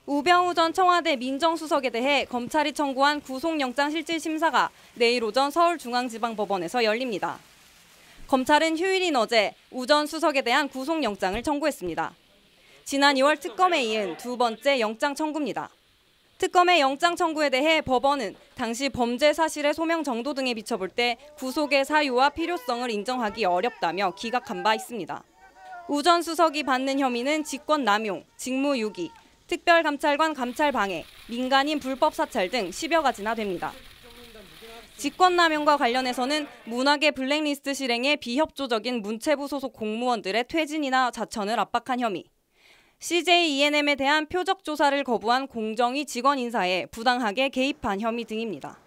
우병우 전 청와대 민정수석에 대해 검찰이 청구한 구속영장 실질심사가 내일 오전 서울중앙지방법원에서 열립니다. 검찰은 휴일인 어제 우 전 수석에 대한 구속영장을 청구했습니다. 지난 2월 특검에 이은 두 번째 영장 청구입니다. 특검의 영장 청구에 대해 법원은 당시 범죄 사실의 소명 정도 등에 비춰볼 때 구속의 사유와 필요성을 인정하기 어렵다며 기각한 바 있습니다. 우 전 수석이 받는 혐의는 직권남용, 직무유기, 특별감찰관 감찰방해, 민간인 불법 사찰 등 10여 가지나 됩니다. 직권남용과 관련해서는 문학의 블랙리스트 실행에 비협조적인 문체부 소속 공무원들의 퇴진이나 자천을 압박한 혐의, CJ E&M에 대한 표적 조사를 거부한 공정위 직원 인사에 부당하게 개입한 혐의 등입니다.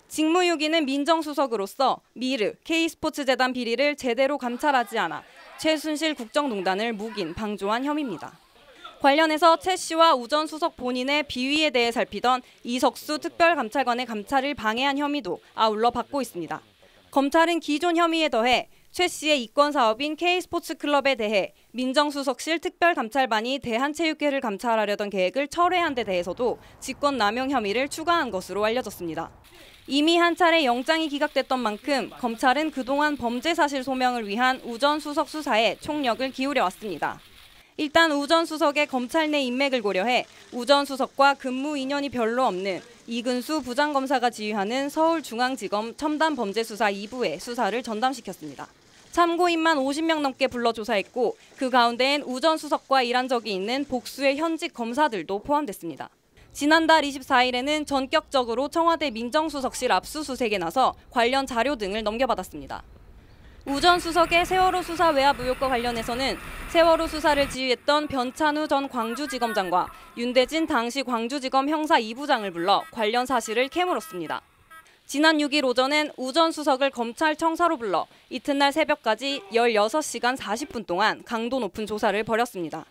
직무유기는 민정수석으로서 미르, K스포츠재단 비리를 제대로 감찰하지 않아 최순실 국정농단을 묵인, 방조한 혐의입니다. 관련해서 최 씨와 우 전 수석 본인의 비위에 대해 살피던 이석수 특별감찰관의 감찰을 방해한 혐의도 아울러 받고 있습니다. 검찰은 기존 혐의에 더해 최 씨의 이권 사업인 K스포츠클럽에 대해 민정수석실 특별감찰반이 대한체육회를 감찰하려던 계획을 철회한 데 대해서도 직권남용 혐의를 추가한 것으로 알려졌습니다. 이미 한 차례 영장이 기각됐던 만큼 검찰은 그동안 범죄 사실 소명을 위한 우 전 수석 수사에 총력을 기울여 왔습니다. 일단 우 전 수석의 검찰 내 인맥을 고려해 우 전 수석과 근무 인연이 별로 없는 이근수 부장검사가 지휘하는 서울중앙지검 첨단범죄수사 2부에 수사를 전담시켰습니다. 참고인만 50명 넘게 불러 조사했고 그 가운데엔 우 전 수석과 일한 적이 있는 복수의 현직 검사들도 포함됐습니다. 지난달 24일에는 전격적으로 청와대 민정수석실 압수수색에 나서 관련 자료 등을 넘겨받았습니다. 우 전 수석의 세월호 수사 외압 의혹과 관련해서는 세월호 수사를 지휘했던 변찬우 전 광주지검장과 윤대진 당시 광주지검 형사 2부장을 불러 관련 사실을 캐물었습니다. 지난 6일 오전엔 우 전 수석을 검찰청사로 불러 이튿날 새벽까지 16시간 40분 동안 강도 높은 조사를 벌였습니다.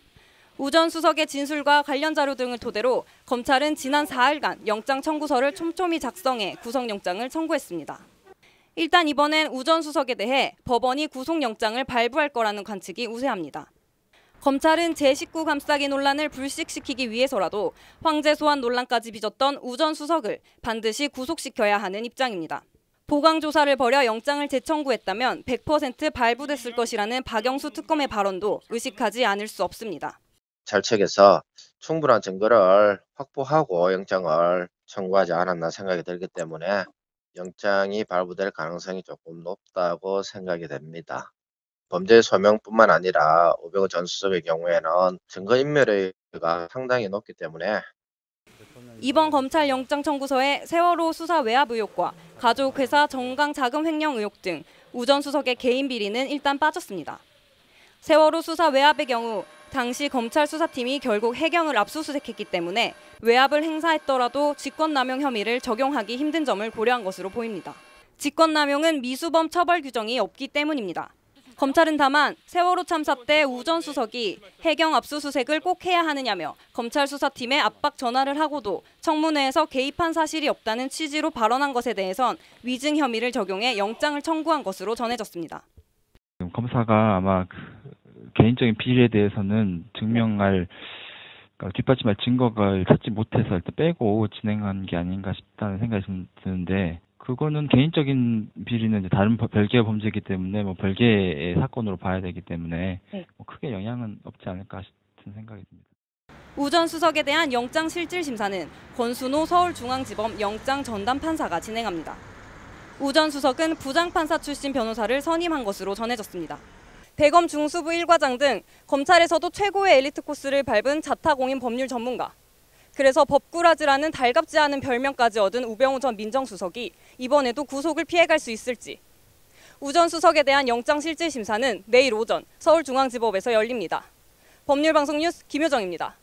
우 전 수석의 진술과 관련 자료 등을 토대로 검찰은 지난 4일간 영장 청구서를 촘촘히 작성해 구속영장을 청구했습니다. 일단 이번엔 우 전 수석에 대해 법원이 구속영장을 발부할 거라는 관측이 우세합니다. 검찰은 제19 감싸기 논란을 불식시키기 위해서라도 황제 소환 논란까지 빚었던 우 전 수석을 반드시 구속시켜야 하는 입장입니다. 보강 조사를 벌여 영장을 재청구했다면 100% 발부됐을 것이라는 박영수 특검의 발언도 의식하지 않을 수 없습니다. 찰측에서 충분한 증거를 확보하고 영장을 청구하지 않았나 생각이 들기 때문에 영장이 발부될 가능성이 조금 높다고 생각이 됩니다. 범죄 소명뿐만 아니라 우병우 전 수석의 경우에는 증거인멸의가 상당히 높기 때문에 이번 검찰 영장 청구서에 세월호 수사 외압 의혹과 가족회사 정강 자금 횡령 의혹 등 우 전 수석의 개인 비리는 일단 빠졌습니다. 세월호 수사 외압의 경우 당시 검찰 수사팀이 결국 해경을 압수수색했기 때문에 외압을 행사했더라도 직권남용 혐의를 적용하기 힘든 점을 고려한 것으로 보입니다. 직권남용은 미수범 처벌 규정이 없기 때문입니다. 검찰은 다만 세월호 참사 때 우 전 수석이 해경 압수수색을 꼭 해야 하느냐며 검찰 수사팀에 압박 전화를 하고도 청문회에서 개입한 사실이 없다는 취지로 발언한 것에 대해선 위증 혐의를 적용해 영장을 청구한 것으로 전해졌습니다. 검사가 아마 개인적인 비리에 대해서는 증명할 뒷받침할 증거를 찾지 못해서 일단 빼고 진행한 게 아닌가 싶다는 생각이 드는데 그거는 개인적인 비리는 이제 다른 별개의 범죄이기 때문에 별개의 사건으로 봐야 되기 때문에 크게 영향은 없지 않을까 싶은 생각이 듭니다. 우 전 수석에 대한 영장 실질 심사는 권순호 서울중앙지법 영장 전담 판사가 진행합니다. 우 전 수석은 부장판사 출신 변호사를 선임한 것으로 전해졌습니다. 대검 중수부 1과장 등 검찰에서도 최고의 엘리트 코스를 밟은 자타공인 법률 전문가. 그래서 법꾸라지라는 달갑지 않은 별명까지 얻은 우병우 전 민정수석이 이번에도 구속을 피해갈 수 있을지. 우 전 수석에 대한 영장 실질 심사는 내일 오전 서울중앙지법에서 열립니다. 법률방송 뉴스 김효정입니다.